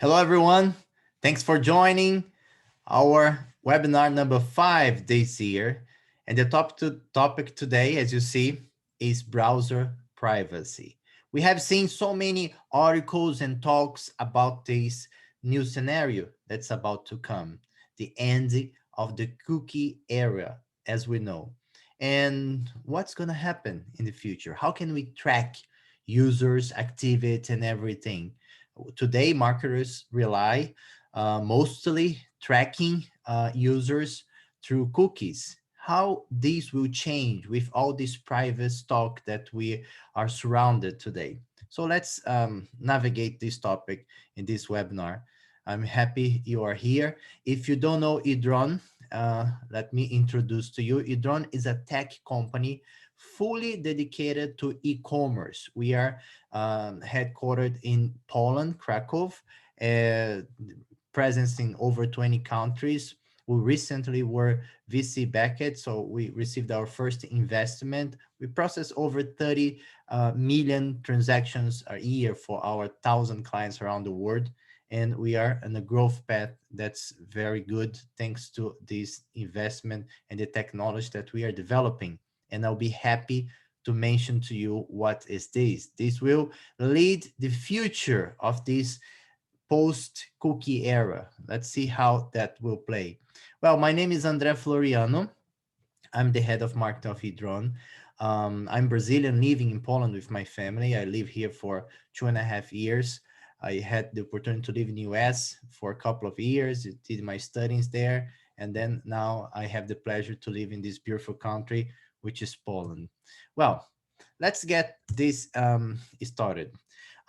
Hello, everyone. Thanks for joining our webinar number 5 this year. And the topic today, as you see, is browser privacy. We have seen so many articles and talks about this new scenario that's about to come, the end of the cookie era, as we know. And what's going to happen in the future? How can we track users, activity, and everything? Today, marketers rely mostly tracking users through cookies. How these will change with all this private stock that we are surrounded today. So let's navigate this topic in this webinar. I'm happy you are here. If you don't know edrone, let me introduce to you. Edrone is a tech company fully dedicated to e-commerce. We are headquartered in Poland, Krakow, uh, presence in over 20 countries. We recently were VC backed, so we received our first investment. We process over 30 million transactions a year for our 1,000 clients around the world. And we are on a growth path that's very good thanks to this investment and the technology that we are developing. And I'll be happy to mention to you what is this. This will lead the future of this post-cookie era. Let's see how that will play. Well, my name is André Floriano. I'm the head of marketing of edrone. I'm Brazilian living in Poland with my family. I live here for 2.5 years. I had the opportunity to live in the US for a couple of years, did my studies there, and then now I have the pleasure to live in this beautiful country, which is Poland. Well, let's get this started.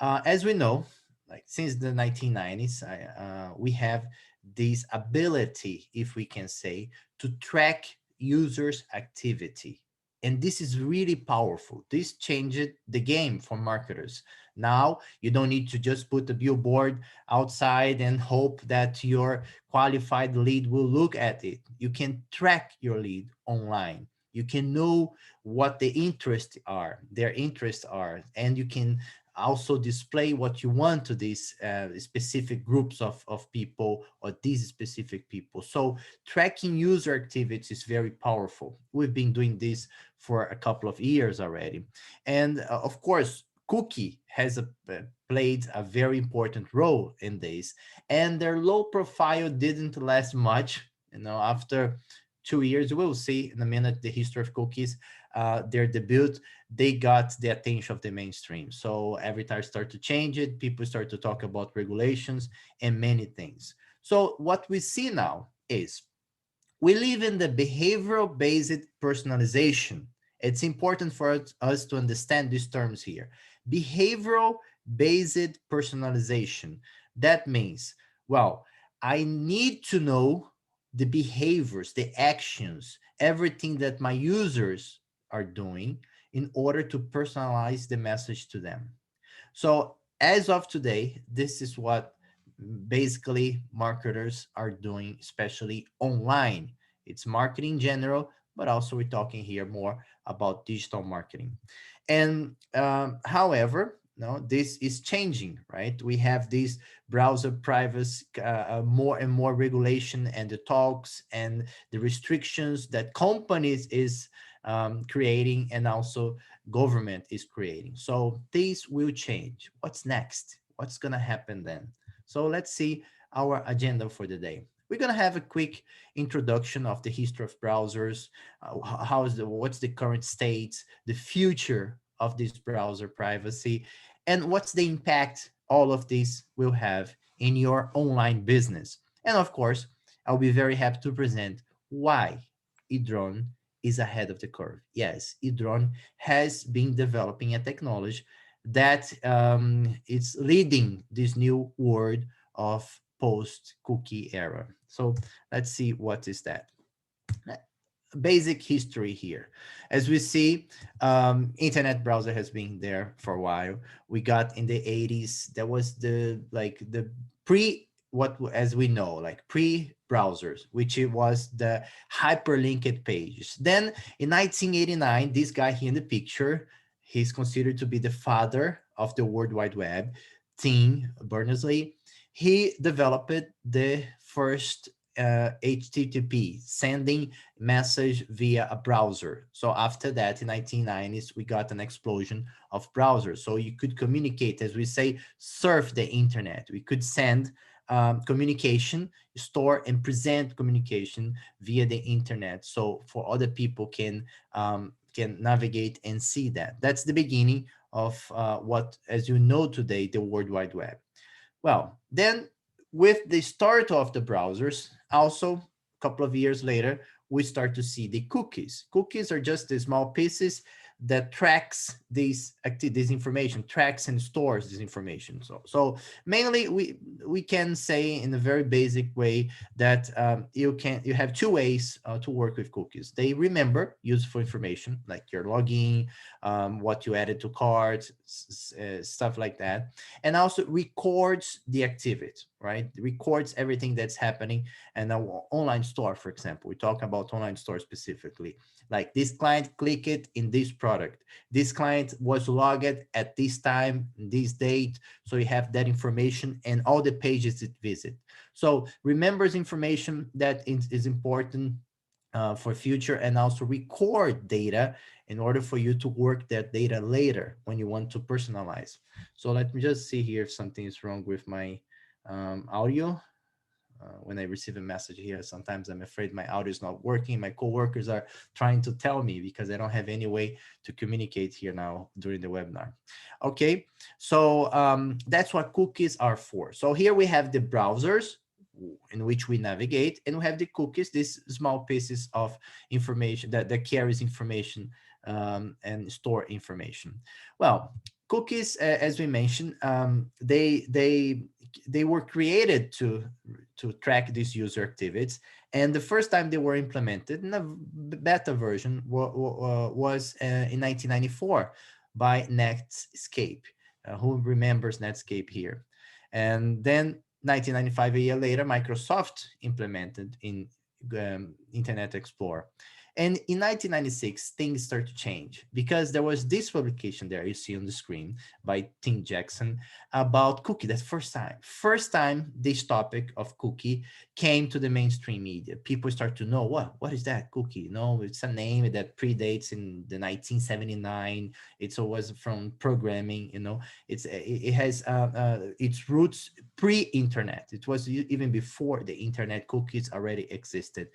As we know, like since the 1990s, we have this ability, if we can say, to track users' activity. And this is really powerful. This changed the game for marketers. Now you don't need to just put a billboard outside and hope that your qualified lead will look at it. You can track your lead online. You can know what the interests are, their interests are, and you can also display what you want to these specific groups of people or these specific people. So tracking user activity is very powerful. We've been doing this for a couple of years already. And of course, cookie has played a very important role in this, and their low profile didn't last much. After 2 years, we'll see in a minute the history of cookies. Their debut, they got the attention of the mainstream. So every time I start to change it, people start to talk about regulations and many things. So what we see now is we live in the behavioral based personalization. It's important for us to understand these terms here. Behavioral based personalization. That means, well, I need to know the behaviors, the actions, everything that my users are doing in order to personalize the message to them. So as of today, this is what basically marketers are doing, especially online. It's marketing in general, but also we're talking here more about digital marketing. And however, no, this is changing, right? We have this browser privacy, more and more regulation, and the talks and the restrictions that companies is creating, and also government is creating. So this will change. What's next? What's going to happen then? So let's see our agenda for the day. We're going to have a quick introduction of the history of browsers, what's the current state, the future of this browser privacy, and what's the impact all of this will have in your online business. And of course, I'll be very happy to present why edrone is ahead of the curve. Yes, edrone has been developing a technology that is leading this new world of post-cookie era. So let's see what is that. Basic history here. As we see, internet browser has been there for a while. We got in the 80s, there was the pre, what as we know, like pre-browsers, which it was the hyperlinked pages. Then in 1989, this guy here in the picture, he's considered to be the father of the World Wide Web. Tim Berners-Lee, he developed the first HTTP, sending message via a browser. So after that, in 1990s, we got an explosion of browsers. So you could communicate, as we say, surf the internet. We could send communication, store and present communication via the internet. So for other people can navigate and see that. That's the beginning of what, as you know today, the World Wide Web. Well, then with the start of the browsers, also a couple of years later, we start to see the cookies. Cookies are just the small pieces that tracks this information, tracks and stores this information. So mainly we can say in a very basic way that you have two ways to work with cookies. They remember useful information like your login, what you added to cards, stuff like that, and also records the activity, right? Records everything that's happening. And an online store, for example, we talk about online store specifically, like this client clicked it in this product, this client was logged at this time, this date, so you have that information and all the pages it visit. So remembers information that is important for future, and also record data in order for you to work that data later when you want to personalize. So let me just see here if something is wrong with my audio. When I receive a message here, sometimes I'm afraid my audio is not working. My coworkers are trying to tell me because I don't have any way to communicate here now during the webinar. Okay, so that's what cookies are for. So here we have the browsers in which we navigate, and we have the cookies, these small pieces of information that carries information and store information. Well, cookies, as we mentioned, they were created to track these user activities. And the first time they were implemented in a beta version was in 1994 by Netscape. Who remembers Netscape here? And then 1995, a year later, Microsoft implemented in Internet Explorer. And in 1996, things start to change because there was this publication there you see on the screen by Tim Jackson about cookie. That's first time this topic of cookie came to the mainstream media. People start to know what is that cookie? No, it's a name that predates in the 1979. It's always from programming. It has its roots pre-internet. It was even before the internet. Cookies already existed.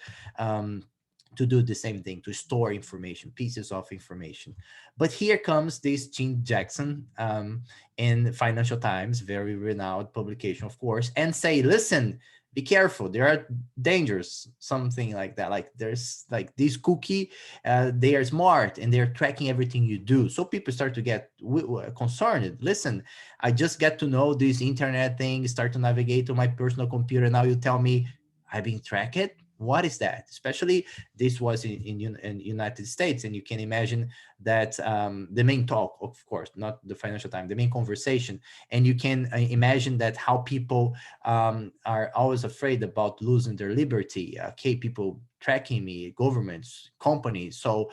To do the same thing, to store information, pieces of information. But here comes this Tim Jackson in Financial Times, very renowned publication, of course, and say, listen, be careful, there are dangers, something like that. Like there's like this cookie, they are smart and they're tracking everything you do. So people start to get concerned. Listen, I just get to know this internet thing, start to navigate to my personal computer. Now you tell me I've been tracked. What is that? Especially this was in United States, and you can imagine that the main talk, of course, not the Financial Times, the main conversation, and you can imagine that how people are always afraid about losing their liberty. Okay, people tracking me, governments, companies, so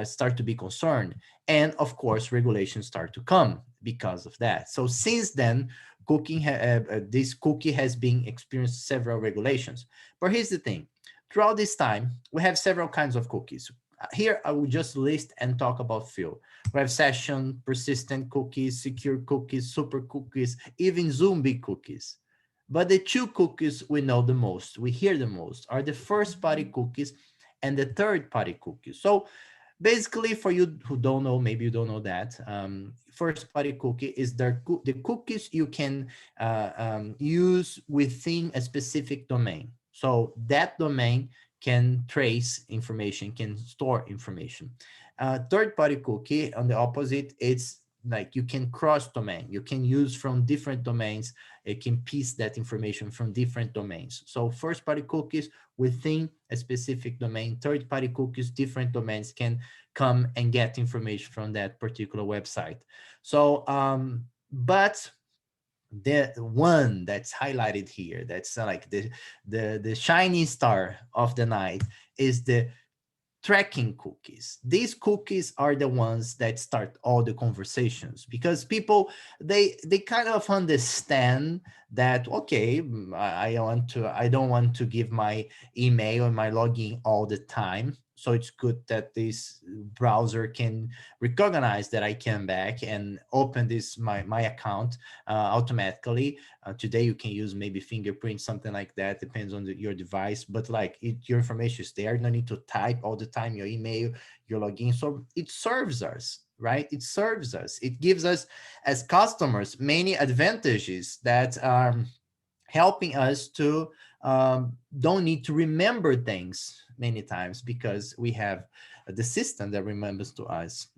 start to be concerned, and of course, regulations start to come because of that. So since then, this cookie has been experienced several regulations. But here's the thing. Throughout this time, we have several kinds of cookies. Here, I will just list and talk about few. We have session, persistent cookies, secure cookies, super cookies, even zombie cookies. But the two cookies we know the most, we hear the most, are the first-party cookies and the third-party cookies. So basically, for you who don't know, maybe you don't know that, first-party cookie is the cookies you can use within a specific domain. So that domain can trace information, can store information. Third-party cookie, on the opposite, it's like you can cross domain. You can use from different domains. It can piece that information from different domains. So first-party cookies within a specific domain. Third-party cookies, different domains can come and get information from that particular website. So, but the one that's highlighted here, that's like the shining star of the night, is the tracking cookies. These cookies are the ones that start all the conversations, because people, they kind of understand that, okay, I don't want to give my email and my login all the time. So it's good that this browser can recognize that I came back and open this my account automatically. Today you can use maybe fingerprint, something like that, depends on your device, but like your information is there. No need to type all the time your email, your login. So it serves us, right? It serves us. It gives us as customers many advantages that are helping us to don't need to remember things many times, because we have the system that remembers to us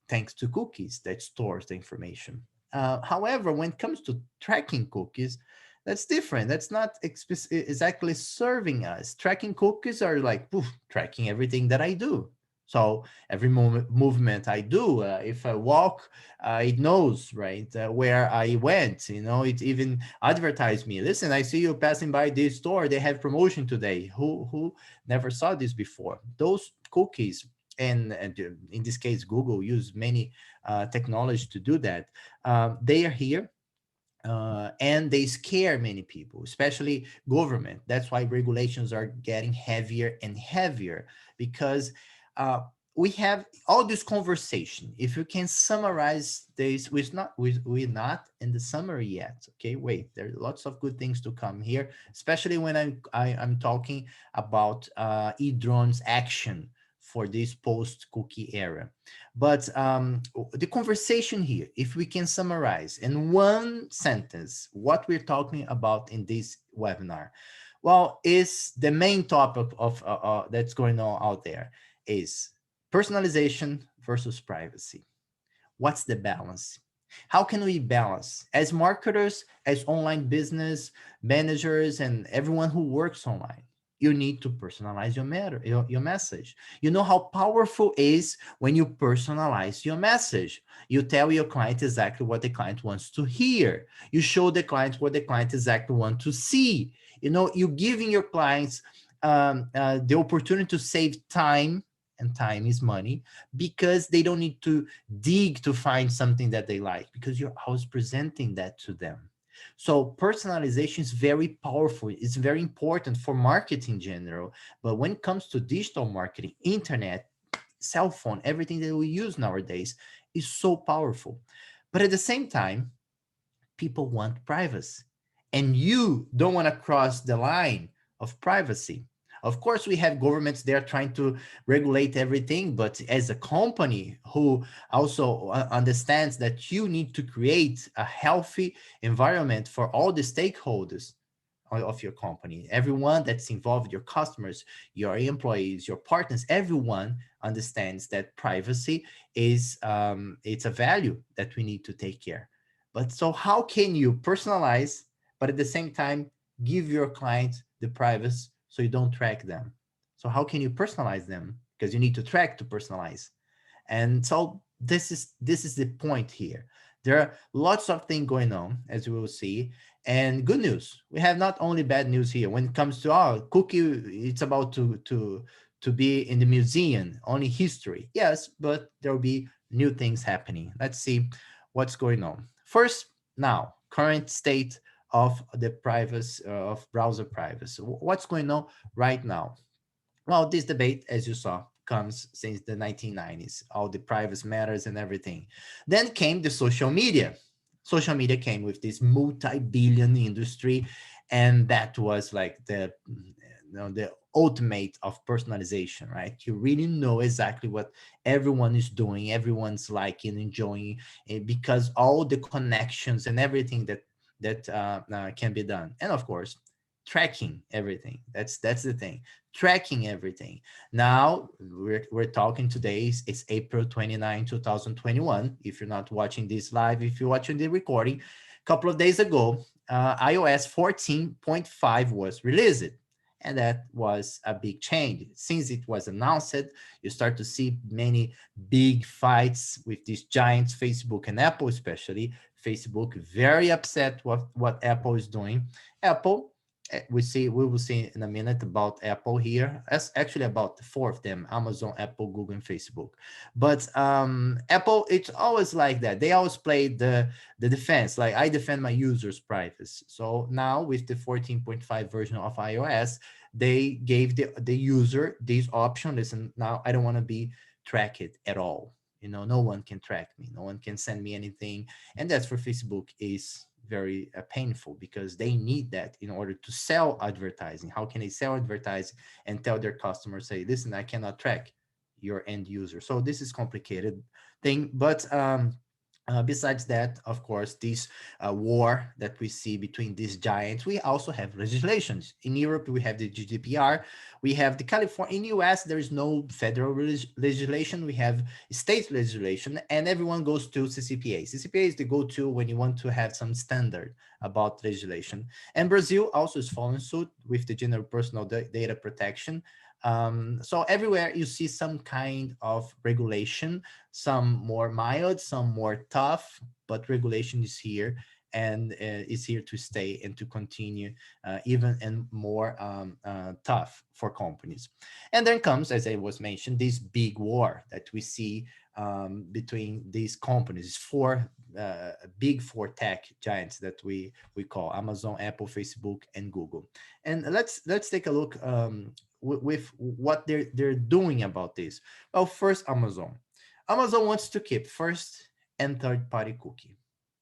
thanks to cookies that stores the information. However, when it comes to tracking cookies, that's different. That's not exactly serving us. Tracking cookies are like poof, tracking everything that I do. So every movement I do, if I walk, it knows, right, where I went. It even advertised me. Listen, I see you passing by this store. They have promotion today. Who never saw this before? Those cookies, and in this case, Google use many technology to do that. They are here, and they scare many people, especially government. That's why regulations are getting heavier and heavier, because uh, we have all this conversation. If you can summarize this, we're not in the summary yet. Okay, wait. There are lots of good things to come here, especially when I'm talking about edrone's action for this post cookie era. But the conversation here, if we can summarize in one sentence what we're talking about in this webinar, well, is the main topic of that's going on out there is personalization versus privacy. What's the balance? How can we balance as marketers, as online business managers, and everyone who works online? You need to personalize your message. You know how powerful is when you personalize your message. You tell your client exactly what the client wants to hear. You show the client what the client exactly wants to see. You're giving your clients the opportunity to save time, and time is money, because they don't need to dig to find something that they like, because you're always presenting that to them. So personalization is very powerful. It's very important for marketing in general. But when it comes to digital marketing, internet, cell phone, everything that we use nowadays is so powerful. But at the same time, people want privacy, and you don't want to cross the line of privacy. Of course, we have governments there trying to regulate everything, but as a company who also understands that you need to create a healthy environment for all the stakeholders of your company, everyone that's involved, your customers, your employees, your partners, everyone understands that privacy is it's a value that we need to take care. But so how can you personalize, but at the same time give your client the privacy so you don't track them? So how can you personalize them? Because you need to track to personalize. And so this is the point here. There are lots of things going on, as we will see. And good news, we have not only bad news here. When it comes to cookie, it's about to be in the museum, only history. Yes, but there will be new things happening. Let's see what's going on. First, now, current state of the privacy of browser privacy. What's going on right now? Well, this debate, as you saw, comes since the 1990s, all the privacy matters and everything. Then came the social media. Social media came with this multi-billion industry, and that was like the ultimate of personalization, right? You really know exactly what everyone is doing, everyone's liking, enjoying, because all the connections and everything that can be done, and of course, tracking everything. That's the thing, tracking everything. Now we're talking today, it's April 29, 2021. If you're not watching this live, if you're watching the recording, a couple of days ago, iOS 14.5 was released. And that was a big change. Since it was announced, you start to see many big fights with these giants, Facebook and Apple, especially. Facebook very upset what Apple is doing. Apple, we will see in a minute about Apple here. That's actually about the four of them: Amazon, Apple, Google, and Facebook. But Apple, it's always like that. They always play the defense. Like, I defend my users' privacy. So now with the 14.5 version of iOS, they gave the user this option. Listen, now I don't want to be tracked at all. No one can track me. No one can send me anything, and that's for Facebook is very painful, because they need that in order to sell advertising. How can they sell advertising and tell their customers, say, listen, I cannot track your end user? So this is complicated thing. But besides that, of course, this war that we see between these giants, we also have legislations. In Europe, we have the GDPR. We have the California. In US, there is no federal legislation. We have state legislation, and everyone goes to CCPA. CCPA is the go-to when you want to have some standard about legislation. And Brazil also is following suit with the general personal data protection. So everywhere you see some kind of regulation, some more mild, some more tough, but regulation is here, and is here to stay and to continue, even and more tough for companies. And then comes, as I was mentioned, this big war that we see between these companies, big four tech giants that we call Amazon, Apple, Facebook, and Google. And let's take a look with what they're doing about this. Well, first, Amazon wants to keep first and third party cookie.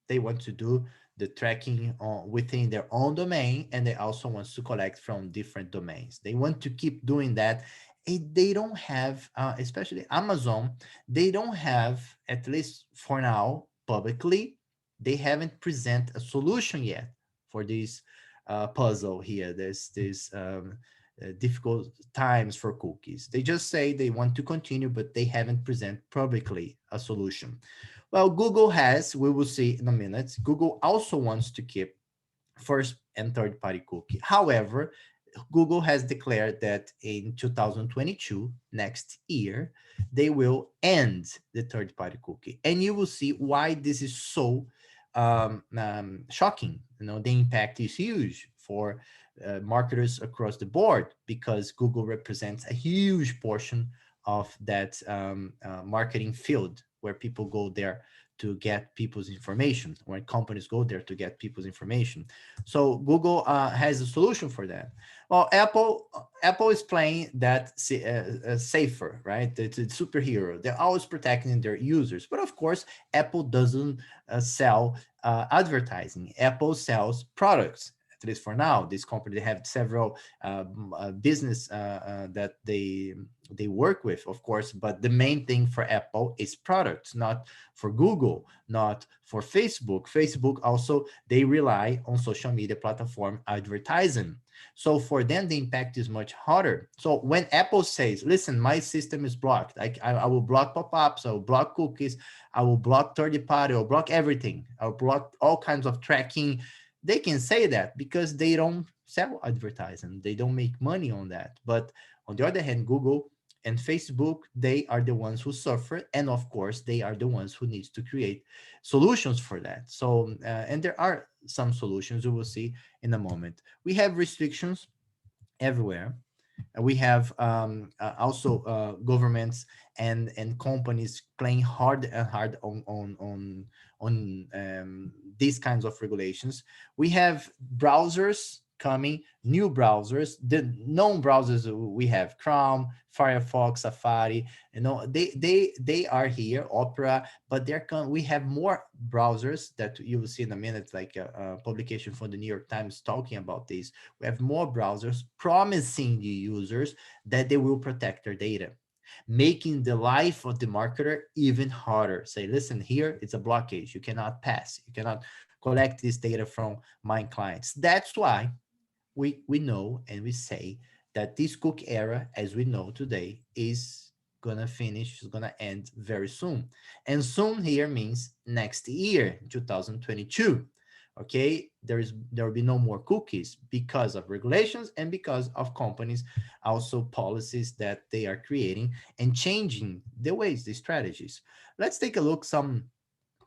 They want to do the tracking within their own domain, and they also want to collect from different domains. They want to keep doing that. And they don't have, especially Amazon, they don't have, at least for now, publicly, they haven't present a solution yet for this puzzle here. There's this difficult times for cookies. They just say they want to continue, but they haven't present publicly a solution. Well, Google has, we will see in a minute, Google also wants to keep first and third party cookie. However, Google has declared that in 2022, next year, they will end the third party cookie. And you will see why this is so shocking. The impact is huge for marketers across the board, because Google represents a huge portion of that marketing field, where people go there to get people's information, where companies go there to get people's information. So Google has a solution for that. Well, Apple is playing that safer, right? It's a superhero. They're always protecting their users, but of course, Apple doesn't sell advertising. Apple sells products. At least for now, this company, they have several business that they work with, of course, but the main thing for Apple is products, not for Google, not for Facebook. Facebook also, they rely on social media platform advertising. So for them, the impact is much harder. So when Apple says, listen, my system is blocked, I will block pop-ups, I will block cookies, I will block third party, I'll block everything, I'll block all kinds of tracking, they can say that because they don't sell advertising. They don't make money on that. But on the other hand, Google and Facebook, they are the ones who suffer. And of course, they are the ones who needs to create solutions for that. So, and there are some solutions we will see in a moment. We have restrictions everywhere. We have also governments and companies playing hard and hard on these kinds of regulations. We have browsers coming, new browsers, the known browsers we have: Chrome, Firefox, Safari. They are here, Opera, but we have more browsers that you will see in a minute, like a publication from the New York Times talking about this. We have more browsers promising the users that they will protect their data, making the life of the marketer even harder. Say, listen, here it's a blockage. You cannot pass. You cannot collect this data from my clients. That's why we know and we say that this cookie era, as we know today, is gonna finish, is gonna end very soon. And soon here means next year, 2022. Okay, there will be no more cookies because of regulations and because of companies also policies that they are creating and changing the ways, the strategies. Let's take a look some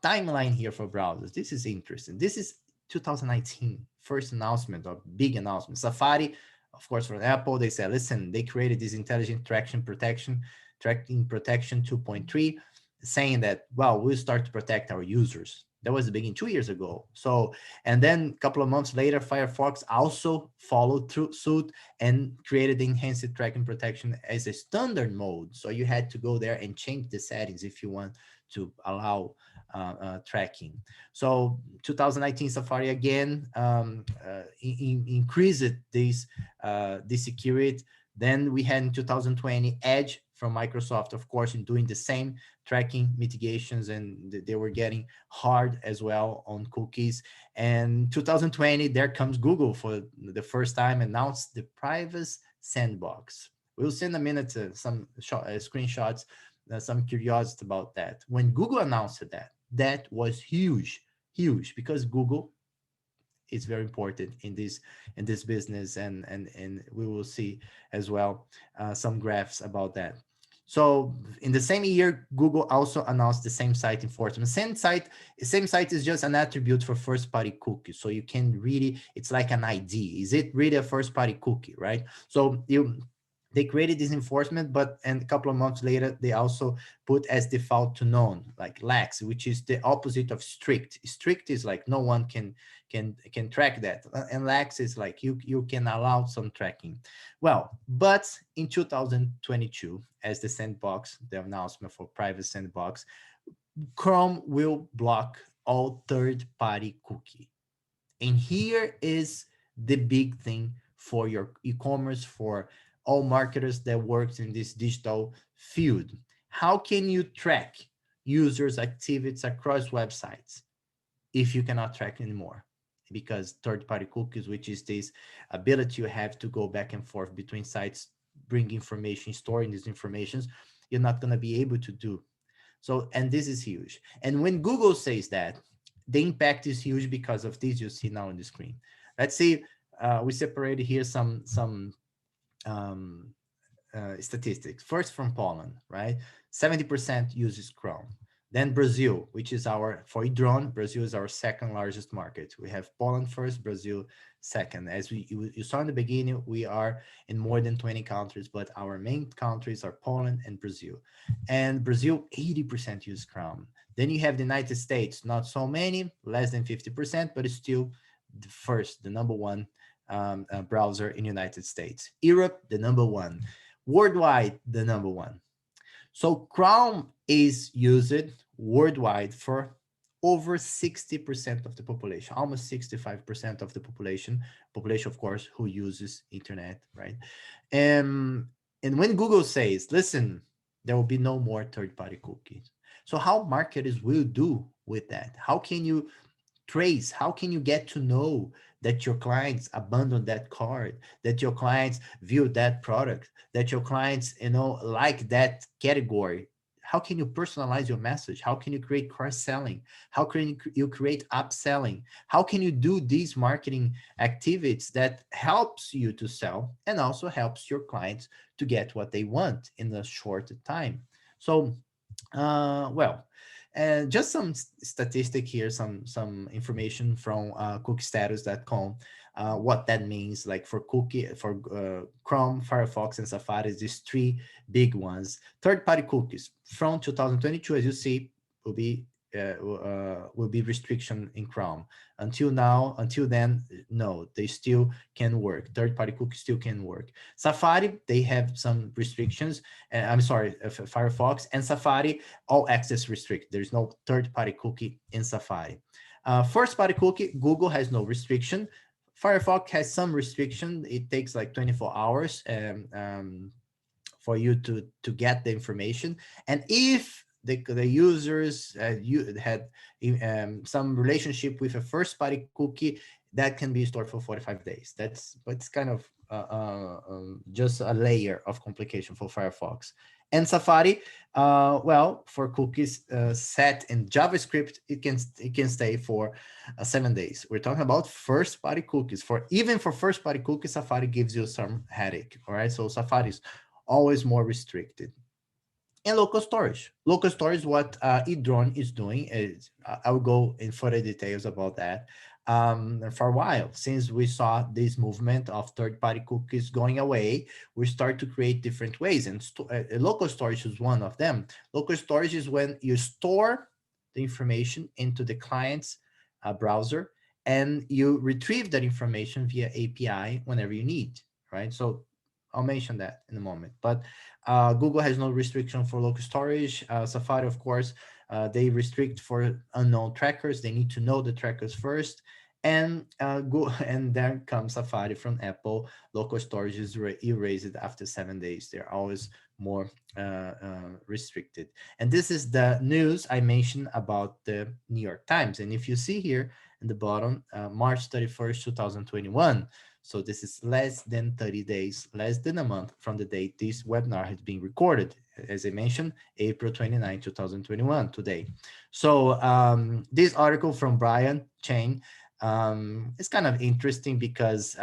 timeline here for browsers. This is interesting. This is 2019, first announcement or big announcement. Safari, of course, from Apple, they said, listen, they created this intelligent tracking protection 2.3, saying that, well, we'll start to protect our users. That was the beginning 2 years ago. So, and then a couple of months later, Firefox also followed through suit and created the enhanced tracking protection as a standard mode. So you had to go there and change the settings if you want to allow tracking. So 2019 Safari again increased this security. Then we had in 2020 Edge from Microsoft, of course, in doing the same tracking mitigations, and they were getting hard as well on cookies. And 2020, there comes Google for the first time, announced the privacy sandbox. We'll see in a minute screenshots, some curiosity about that. When Google announced that, that was huge, because Google is very important in this business, and we will see as well some graphs about that. So in the same year, Google also announced the same site enforcement. Same site is just an attribute for first party cookies. So you can really, it's like an ID. Is it really a first party cookie, right? So they created this enforcement, but and a couple of months later, they also put as default to none, like lax, which is the opposite of strict. Strict is like no one can track that, and lax is like you can allow some tracking. Well, but in 2022, as the sandbox, the announcement for private sandbox, Chrome will block all third-party cookie. And here is the big thing for your e-commerce, for all marketers that works in this digital field. How can you track users' activities across websites if you cannot track anymore? Because third-party cookies, which is this ability you have to go back and forth between sites, bring information, storing these informations, you're not going to be able to do. So, and this is huge. And when Google says that, the impact is huge because of this you see now on the screen. Let's see, we separated here some um, statistics. First from Poland, right? 70% uses Chrome. Then Brazil, which is our, for edrone, Brazil is our second largest market. We have Poland first, Brazil second. As you saw in the beginning, we are in more than 20 countries, but our main countries are Poland and Brazil. And Brazil, 80% use Chrome. Then you have the United States, not so many, less than 50%, but it's still the first, the number one browser in United States. Europe, the number one. Worldwide, the number one. So Chrome is used worldwide for over 60% of the population, almost 65% of the population, of course, who uses internet, right? And when Google says, listen, there will be no more third-party cookies. So how marketers will do with that? How can you trace? How can you get to know that your clients abandoned that card, that your clients view that product, that your clients, like that category? How can you personalize your message? How can you create cross-selling? How can you create upselling? How can you do these marketing activities that helps you to sell and also helps your clients to get what they want in a short time? So, well, and just some statistic here, some information from cookstatus.com. What that means, like for Chrome, Firefox, and Safari, these three big ones. Third-party cookies from 2022, as you see, will be restriction in Chrome. Until then, no, they still can work. Third-party cookies still can work. Safari, they have some restrictions. I'm sorry, Firefox and Safari, all access restricted. There's no third-party cookie in Safari. First-party cookie, Google has no restriction. Firefox has some restriction. It takes like 24 hours for you to get the information. And if the users had some relationship with a first party cookie, that can be stored for 45 days. It's kind of just a layer of complication for Firefox. And Safari, well, for cookies set in JavaScript, it can stay for 7 days. We're talking about first party cookies. Even for first party cookies, Safari gives you some headache. All right, so Safari is always more restricted. And local storage. What edrone is doing is, I will go in further details about that. for a while. Since we saw this movement of third-party cookies going away, we start to create different ways, and local storage is one of them. Local storage is when you store the information into the client's browser, and you retrieve that information via API whenever you need, right? So I'll mention that in a moment. But Google has no restriction for local storage. Safari, of course, they restrict for unknown trackers. They need to know the trackers first. And go and then comes Safari from Apple. Local storage is erased after 7 days. They're always more restricted. And this is the news I mentioned about the New York Times. And if you see here in the bottom, March 31st, 2021. So this is less than 30 days, less than a month from the date this webinar has been recorded. As I mentioned, April 29, 2021, today. So this article from Brian Chain is kind of interesting because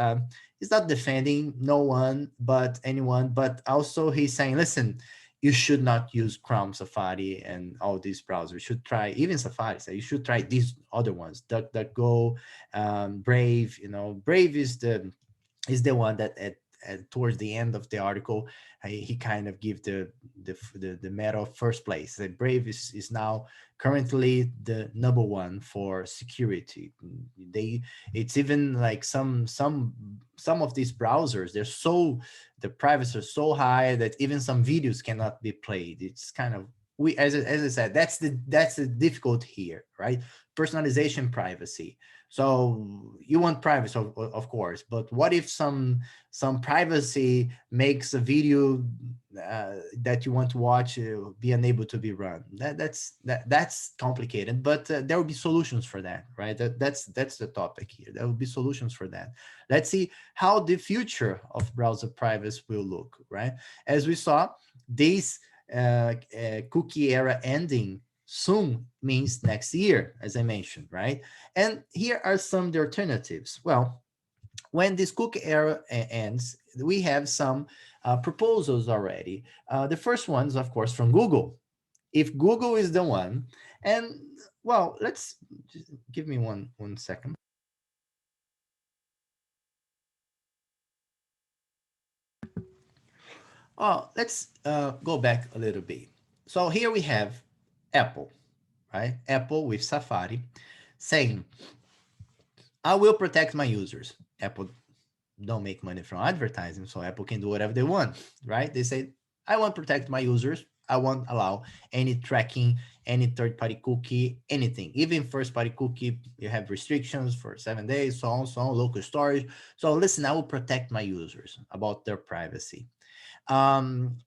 he's not defending no one but anyone, but also he's saying, listen, you should not use Chrome, Safari, and all these browsers. You should try even Safari. So you should try these other ones, DuckDuckGo, Brave. You know, Brave is the one that towards the end of the article, he kind of give the medal first place. The Brave is now currently the number one for security. They it's even like some of these browsers, the privacy is so high that even some videos cannot be played. It's kind of we as I said, that's the difficult here, right? Personalization, privacy. So you want privacy, of course, but what if some privacy makes a video that you want to watch be unable to be run? That's complicated, but there will be solutions for that, right? That's the topic here. There will be solutions for that. Let's see how the future of browser privacy will look, right? As we saw, this cookie era ending soon means next year, as I mentioned, right? And here are some of the alternatives. Well, when this cookie era ends, we have some proposals already. The first one is, of course, from Google. If Google is the one, and well, let's just give me one second. Oh, let's go back a little bit. So here we have Apple, right? Apple with Safari saying, I will protect my users. Apple don't make money from advertising, so Apple can do whatever they want, right? They say, I want to protect my users. I won't allow any tracking, any third-party cookie, anything. Even first-party cookie, you have restrictions for 7 days, so on, local storage. So listen, I will protect my users about their privacy. Um,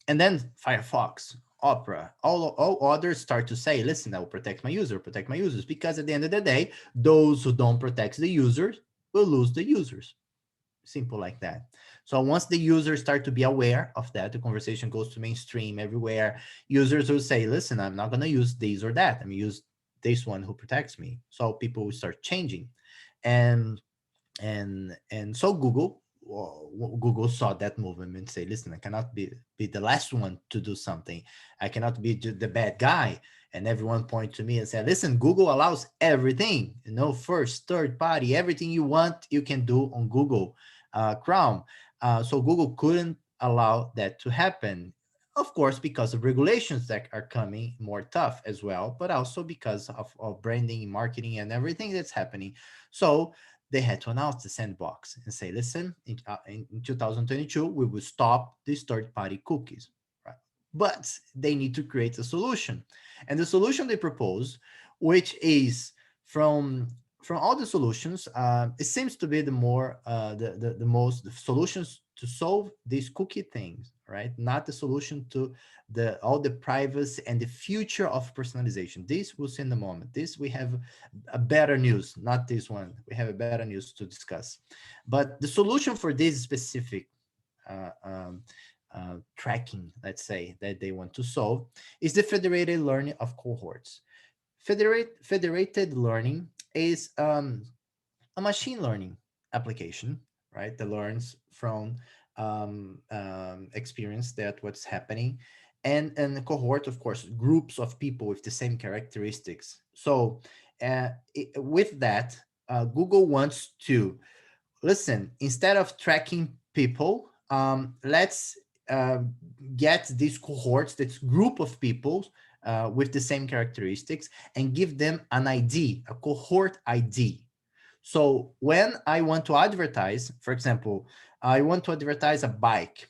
and then Firefox, Opera, all others start to say, listen, I will protect my users, because at the end of the day, those who don't protect the users will lose the users. Simple like that. So once the users start to be aware of that, the conversation goes to mainstream everywhere. Users will say, listen, I'm not going to use this or that. I'm going to use this one who protects me. So people will start changing. And so Google saw that movement and say, listen, I cannot be the last one to do something. I cannot be the bad guy. And everyone point to me and say, listen, Google allows everything, first, third party, everything you want, you can do on Google Chrome. So Google couldn't allow that to happen. Of course, because of regulations that are coming more tough as well, but also because of branding, marketing, and everything that's happening. So they had to announce the sandbox and say, listen, in 2022, we will stop these third-party cookies, right? But they need to create a solution. And the solution they propose, which is from all the solutions, it seems to be the more the most the solutions to solve these cookie things, right? Not the solution to all the privacy and the future of personalization. This we'll see in a moment. This we have a better news, not this one. We have a better news to discuss. But the solution for this specific uh, um, tracking, let's say, that they want to solve is the federated learning of cohorts. Federated learning is a machine learning application, right? That learns from experience that what's happening, and a cohort, of course, groups of people with the same characteristics. So with that, Google wants to listen, instead of tracking people, let's uh, get these cohorts, this group of people with the same characteristics, and give them an ID, a cohort ID. So when I want to advertise, for example, I want to advertise a bike,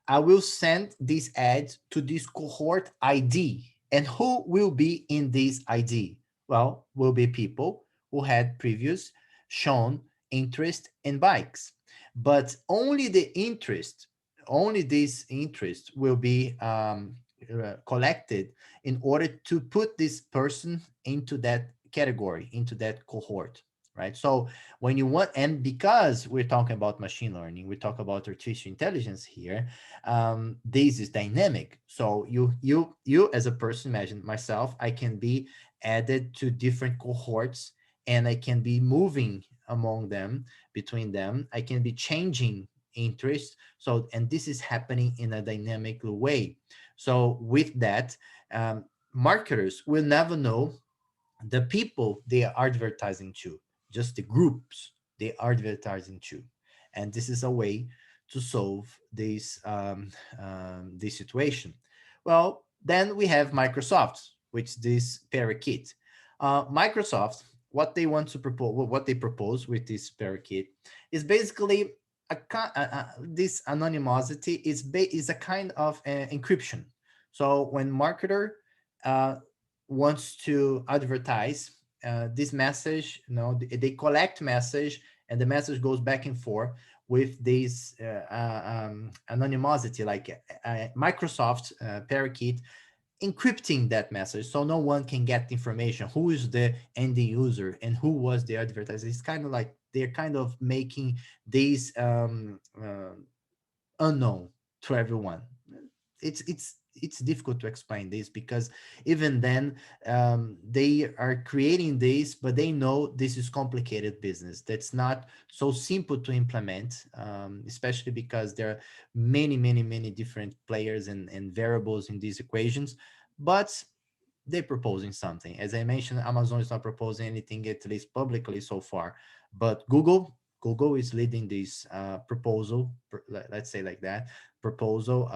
I will send this ad to this cohort ID. And who will be in this ID? Well, will be people who had previous shown interest in bikes. But only the interest, only this interest will be collected in order to put this person into that category, into that cohort, right? So when you want, and because we're talking about machine learning, we talk about artificial intelligence here, this is dynamic. So you as a person, imagine myself, I can be added to different cohorts, and I can be moving among them, between them, I can be changing interest. So, and this is happening in a dynamic way. So with that, marketers will never know the people they are advertising to, just the groups they are advertising to. And this is a way to solve this situation. Well, then we have Microsoft, which this parakeet. Microsoft, what they want to propose, what they propose with this parakeet is basically this anonymosity is a kind of encryption. So when marketer uh, wants to advertise this message, they collect message, and the message goes back and forth with this anonymosity, like Microsoft parakeet encrypting that message, so no one can get the information who is the end user and who was the advertiser. It's kind of like they're kind of making these unknown to everyone. It's difficult to explain this, because even then they are creating this, but they know this is complicated business that's not so simple to implement, especially because there are many different players and variables in these equations. But they're proposing something. As I mentioned, Amazon is not proposing anything, at least publicly so far. But Google is leading this proposal, let's say like that, proposal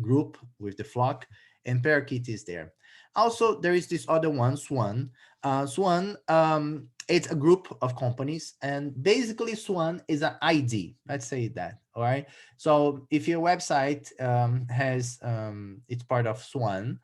group with the flock, and Parakeet is there. Also, there is this other one, Swan. Swan, it's a group of companies, and basically Swan is an ID. Let's say that. All right. So if your website has it's part of Swan,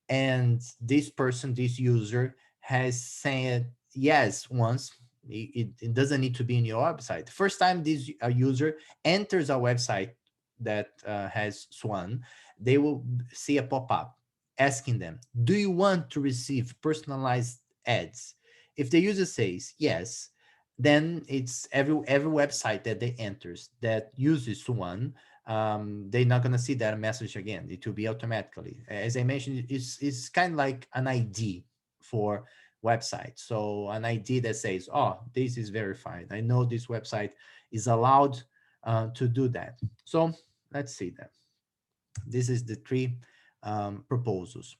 and this person, this user, has said yes once, it doesn't need to be in your website. The first time this user enters a website that has Swan, they will see a pop-up asking them, do you want to receive personalized ads? If the user says yes, then it's every website that they enters that uses Swan, they're not gonna see that message again. It will be automatically. As I mentioned, it's kind of like an ID for website. So an ID that says, "Oh, this is verified. I know this website is allowed to do that." So let's see that. This is the three proposals.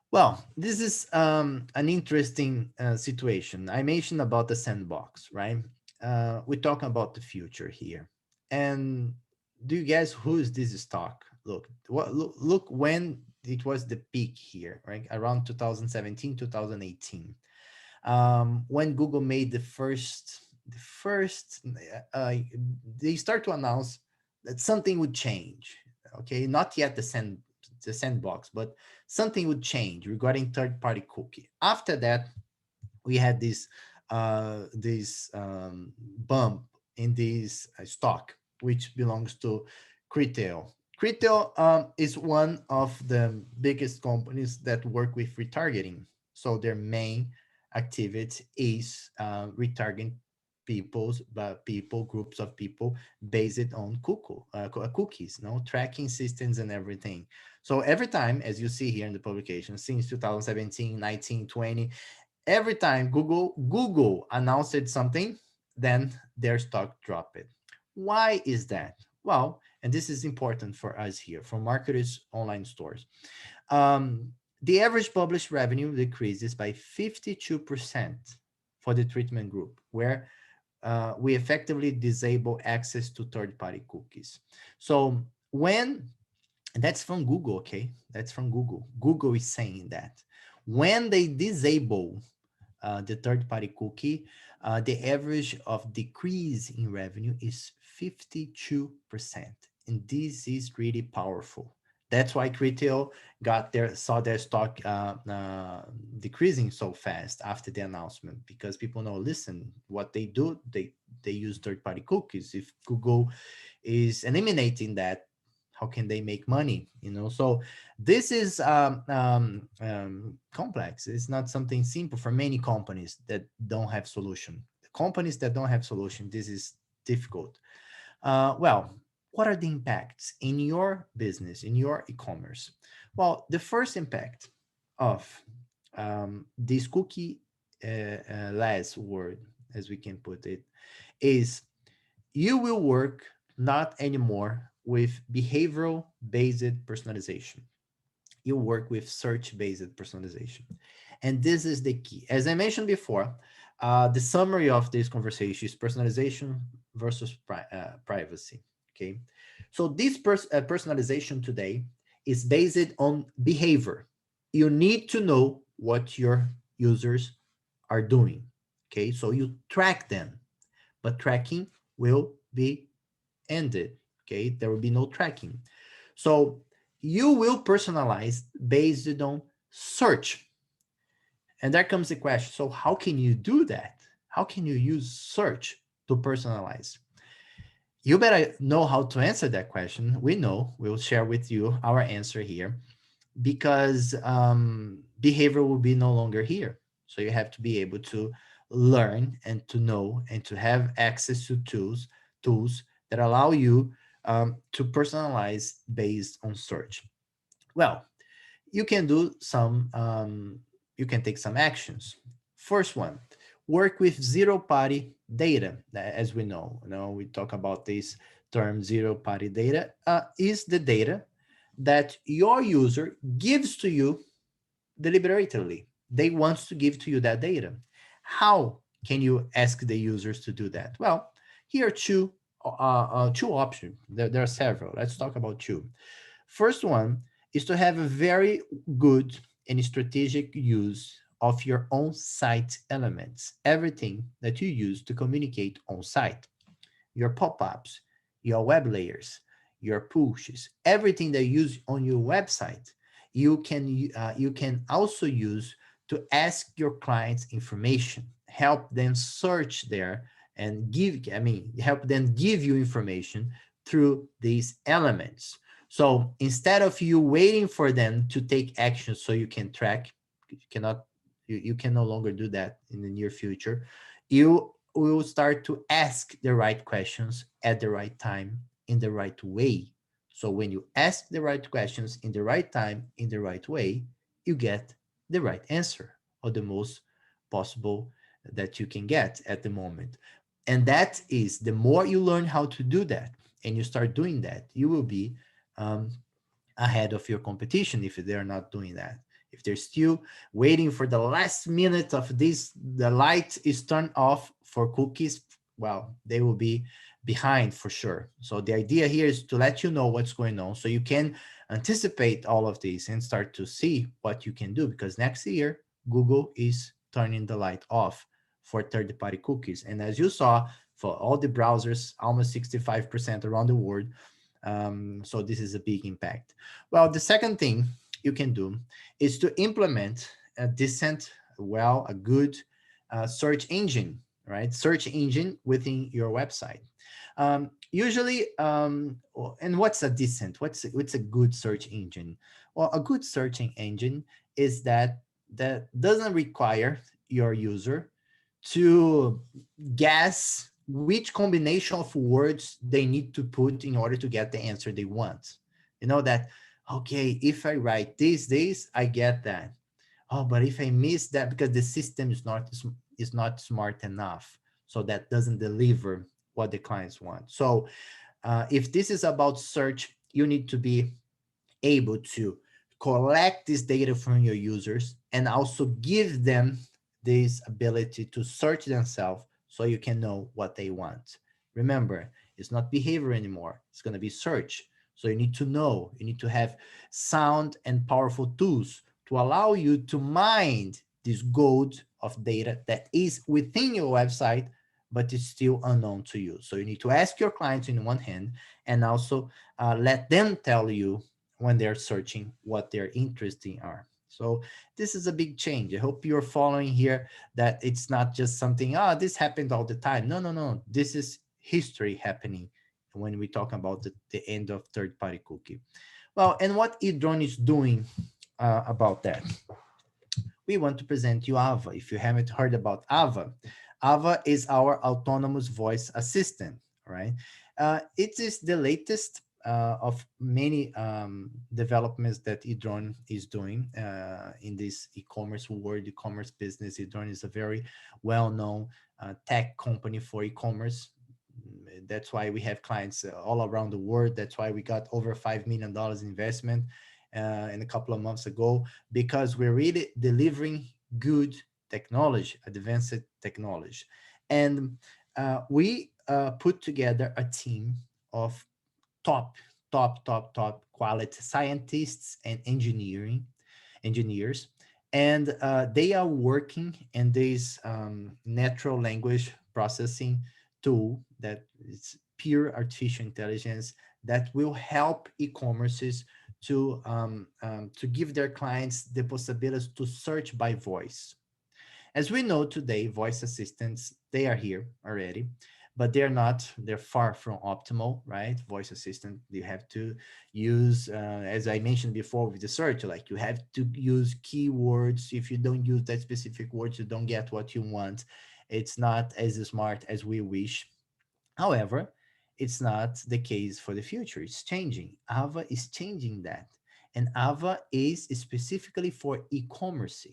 Well, this is an interesting situation. I mentioned about the sandbox, right? We're talking about the future here. And do you guess who is this stock? Look when it was the peak here, right? Around 2017, 2018. When Google made the first, they start to announce that something would change. Okay, not yet the sandbox, but something would change regarding third-party cookie. After that, we had this bump in this stock, which belongs to Criteo. Criteo is one of the biggest companies that work with retargeting. So their main activity is retargeting groups of people based on cookies, tracking systems and everything. So every time, as you see here in the publication, since 2017, 19, 20, every time Google announced something, then their stock dropped. Why is that? Well, and this is important for us here, for marketers, online stores. The average published revenue decreases by 52% for the treatment group, where we effectively disable access to third-party cookies. So when and that's from Google, okay? That's from Google. Google is saying that when they disable the third-party cookie, the average of decrease in revenue is 52%. And this is really powerful. That's why Criteo saw their stock decreasing so fast after the announcement, because people know, listen, what they do, they use third-party cookies. If Google is eliminating that, how can they make money, so this is complex. It's not something simple for many companies that don't have solution. The companies that don't have solution, this is difficult. Well, what are the impacts in your business, in your e-commerce? Well, the first impact of this cookie last word, as we can put it, is you will work not anymore with behavioral based personalization. You work with search based personalization. And this is the key. As I mentioned before, the summary of this conversation is personalization versus privacy. Okay. So this personalization today is based on behavior. You need to know what your users are doing. Okay. So you track them, but tracking will be ended. Okay, there will be no tracking. So you will personalize based on search. And there comes the question, so how can you do that? How can you use search to personalize? You better know how to answer that question. We know, we'll share with you our answer here, because behavior will be no longer here. So you have to be able to learn and to know and to have access to tools that allow you to personalize based on search. Well, you can do some, you can take some actions. First one, work with zero party data. As we know, we talk about this term, zero party data is the data that your user gives to you deliberately. They want to give to you that data. How can you ask the users to do that? Well, here are two options. There are several. Let's talk about two. First one is to have a very good and strategic use of your on site elements, everything that you use to communicate on site, your pop-ups, your web layers, your pushes, everything that you use on your website, you can also use to ask your clients information, help them search there, and help them give you information through these elements. So instead of you waiting for them to take action so you can track, you cannot, you can no longer do that in the near future. You will start to ask the right questions at the right time in the right way. So when you ask the right questions in the right time, in the right way, you get the right answer, or the most possible that you can get at the moment. And that is, the more you learn how to do that and you start doing that, you will be um, ahead of your competition if they're not doing that. If they're still waiting for the last minute of this, the light is turned off for cookies, well, they will be behind for sure. So the idea here is to let you know what's going on so you can anticipate all of this and start to see what you can do, because next year Google is turning the light off for third-party cookies. And as you saw, for all the browsers, almost 65% around the world, so this is a big impact. Well, the second thing you can do is to implement a decent, a good search engine, right? Search engine within your website. Usually, and what's a decent? What's a good search engine? Well, a good searching engine is that doesn't require your user to guess which combination of words they need to put in order to get the answer they want. You know that, okay, if I write this, I get that. Oh, but if I miss that because the system is not smart enough, so that doesn't deliver what the clients want. So if this is about search, you need to be able to collect this data from your users and also give them this ability to search themselves so you can know what they want. Remember, it's not behavior anymore, it's going to be search. So you need to know, you need to have sound and powerful tools to allow you to mine this gold of data that is within your website, but is still unknown to you. So you need to ask your clients in one hand, and also let them tell you when they're searching what their interests are. So this is a big change. I hope you're following here, that it's not just something, this happened all the time. No, no, no. This is history happening when we talk about the end of third-party cookie. Well, and what edrone is doing about that, we want to present you Ava. If you haven't heard about Ava, Ava is our autonomous voice assistant, right? It is the latest of many developments that edrone is doing in this e-commerce world, e-commerce business. Edrone is a very well-known tech company for e-commerce. That's why we have clients all around the world. That's why we got over $5 million investment in a couple of months ago, because we're really delivering good technology, advanced technology. And we put together a team of top, top quality scientists and engineers, and they are working in this natural language processing tool that is pure artificial intelligence that will help e-commerces to give their clients the possibilities to search by voice. As we know today, voice assistants, they are here already, but they're far from optimal, right? Voice assistant, you have to use, as I mentioned before with the search, like you have to use keywords. If you don't use that specific words, you don't get what you want. It's not as smart as we wish. However, it's not the case for the future. It's changing. Ava is changing that. And Ava is specifically for e-commerce.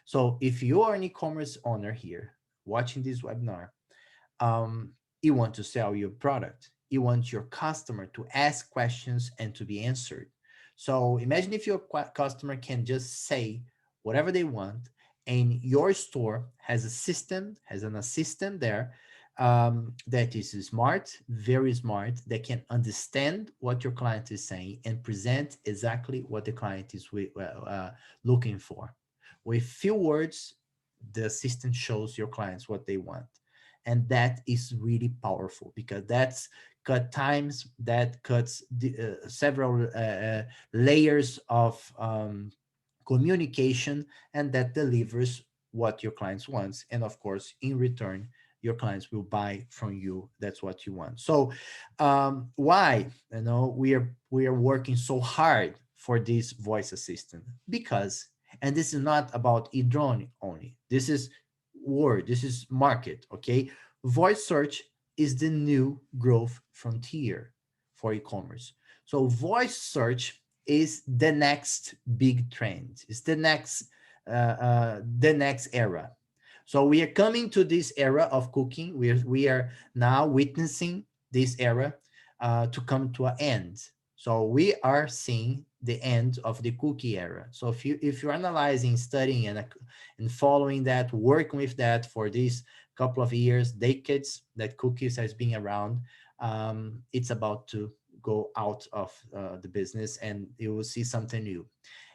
So if you are an e-commerce owner here watching this webinar, you want to sell your product. You want your customer to ask questions and to be answered. So imagine if your customer can just say whatever they want, and your store has a system, has an assistant there that is smart, very smart, that can understand what your client is saying and present exactly what the client is looking for. With few words, the assistant shows your clients what they want. And that is really powerful, because that's cut times, that cuts several layers of communication, and that delivers what your clients wants. And of course, in return, your clients will buy from you. That's what you want. So why, we are working so hard for this voice assistant? Because, and this is not about edrone only, this is word, this is market. Okay, voice search is the new growth frontier for e-commerce. So voice search is the next big trend. It's the next era. So we are coming to this era of cooking. We are now witnessing this era to come to an end. So we are seeing the end of the cookie era. So if you're analyzing, studying, and following that, working with that for these couple of years, decades that cookies has been around, it's about to go out of the business, and you will see something new.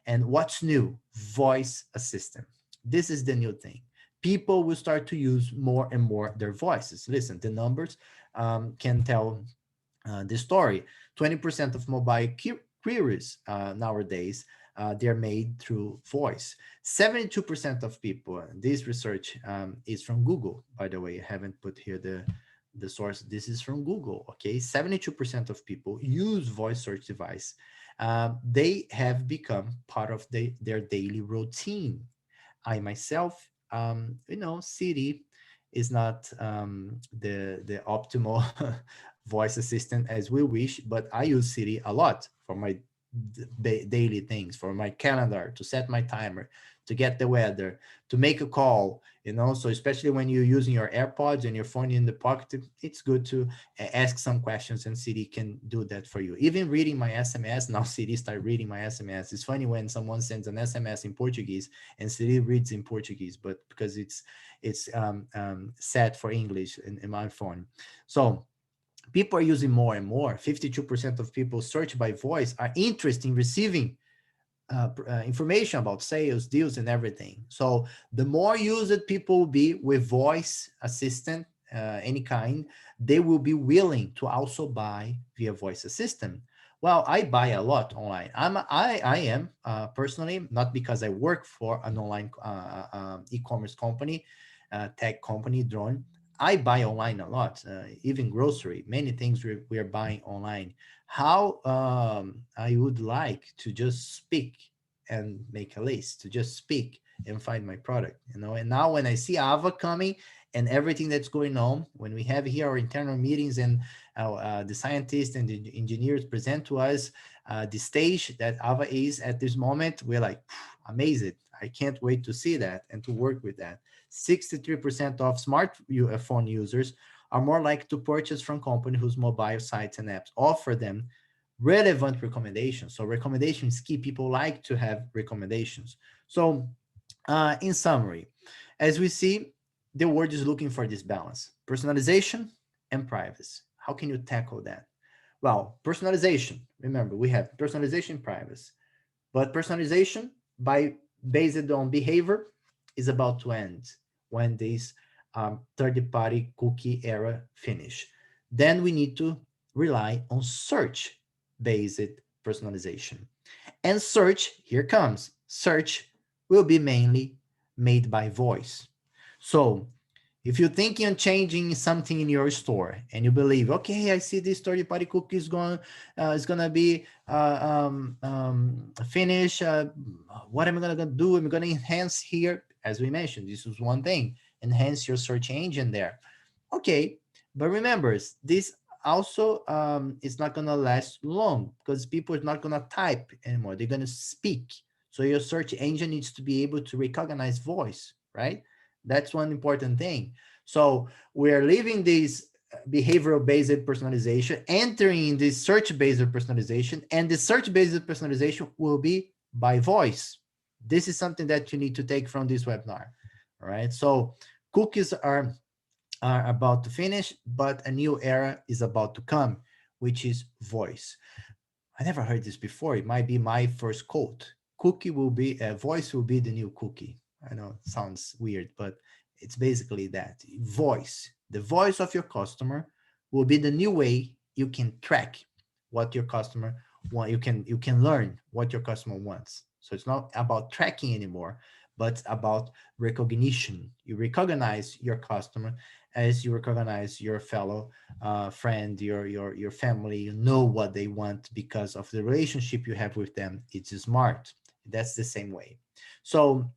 And what's new? Voice assistant. This is the new thing. People will start to use more and more their voices. Listen, the numbers can tell the story. 20% of mobile queries nowadays, they're made through voice. 72% of people, this research is from Google, by the way. I haven't put here the source. This is from Google. Okay, 72% of people use voice search device. They have become part of their daily routine. I myself, Siri is not the optimal voice assistant as we wish, but I use Siri a lot for my daily things, for my calendar, to set my timer, to get the weather, to make a call, so especially when you're using your AirPods and your phone in the pocket, it's good to ask some questions, and Siri can do that for you. Even reading my SMS, now Siri start reading my SMS. It's funny when someone sends an SMS in Portuguese and Siri reads in Portuguese, but because it's set for English in my phone. So people are using more and more. 52% of people search by voice are interested in receiving information about sales, deals, and everything. So the more used people will be with voice assistant, any kind, they will be willing to also buy via voice assistant. Well, I buy a lot online. I am personally, not because I work for an online e-commerce company, tech company, drone. I buy online a lot, even grocery, many things we are buying online. How I would like to just speak and make a list, to just speak and find my product, And now when I see Ava coming and everything that's going on, when we have here our internal meetings and the scientists and the engineers present to us the stage that Ava is at this moment, we're like, amazing. I can't wait to see that and to work with that. 63% of smartphone users are more likely to purchase from companies whose mobile sites and apps offer them relevant recommendations. So recommendations key. People like to have recommendations. So in summary, as we see, the world is looking for this balance, personalization and privacy. How can you tackle that? Well, personalization, remember, we have personalization and privacy, but personalization by based on behavior is about to end when this third-party cookie era finish. Then we need to rely on search-based personalization. And search, here comes, search will be mainly made by voice. So if you're thinking on changing something in your store and you believe, okay, I see this third-party cookie is gonna be finished. What am I gonna do? I'm gonna enhance here, as we mentioned. This is one thing. Enhance your search engine there. Okay, but remember, this also is not gonna last long because people are not gonna type anymore. They're gonna speak. So your search engine needs to be able to recognize voice, right? That's one important thing. So we're leaving this behavioral based personalization, entering this search based personalization, and the search based personalization will be by voice. This is something that you need to take from this webinar. All right. So cookies are about to finish, but a new era is about to come, which is voice. I never heard this before. It might be my first quote. Cookie will be, voice will be the new cookie. I know it sounds weird, but it's basically that. Voice, the voice of your customer will be the new way you can track what your customer want. You can learn what your customer wants. So it's not about tracking anymore, but about recognition. You recognize your customer as you recognize your fellow friend, your family. You know what they want because of the relationship you have with them. It's smart. That's the same way. So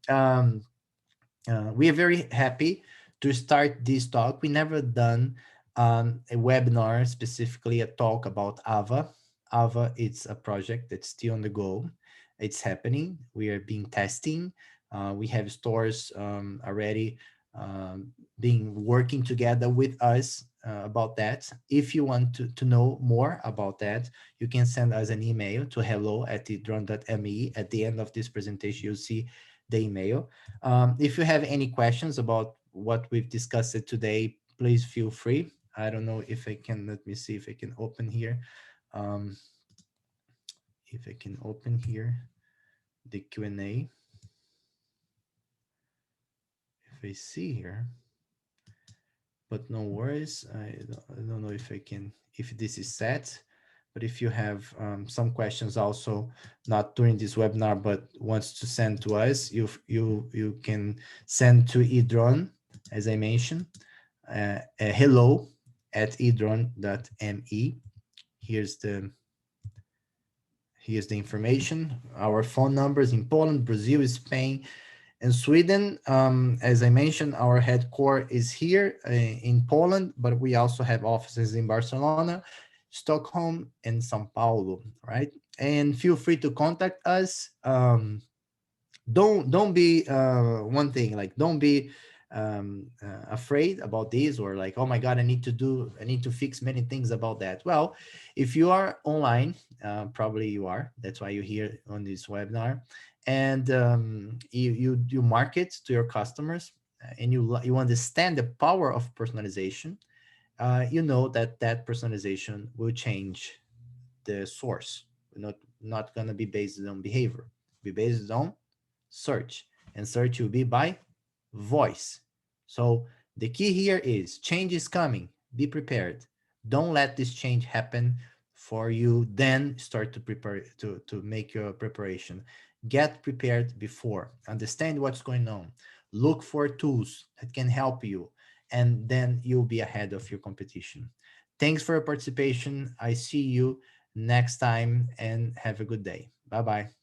we are very happy to start this talk. We never done a webinar, specifically a talk about Ava. Ava, it's a project that's still on the go. It's happening. We are being testing. We have stores already being working together with us about that. If you want to know more about that, you can send us an email to hello@edrone.me. At the end of this presentation, you'll see the email. If you have any questions about what we've discussed today, please feel free. I don't know if I can, let me see if I can open here. Um, if I can open here the Q&A. If I see here, but no worries. I don't know if I can, if this is set, but if you have some questions also, not during this webinar, but wants to send to us, you can send to edrone, as I mentioned, hello@edrone.me. Here's the information. Our phone numbers in Poland, Brazil, Spain, and Sweden. As I mentioned, our headquarters is here in Poland, but we also have offices in Barcelona, Stockholm, and Sao Paulo, right? And feel free to contact us. Don't be one thing, like don't be afraid about this, or like, oh my god, I need to fix many things about that. Well, if you are online, probably you are, that's why you're here on this webinar, and you market to your customers, and you understand the power of personalization. You know that that personalization will change the source. Not going to be based on behavior, be based on search, and search will be by voice. So the key here is change is coming. Be prepared. Don't let this change happen for you. Then start to prepare to make your preparation. Get prepared before. Understand what's going on. Look for tools that can help you, and then you'll be ahead of your competition. Thanks for your participation. I see you next time, and have a good day. Bye bye.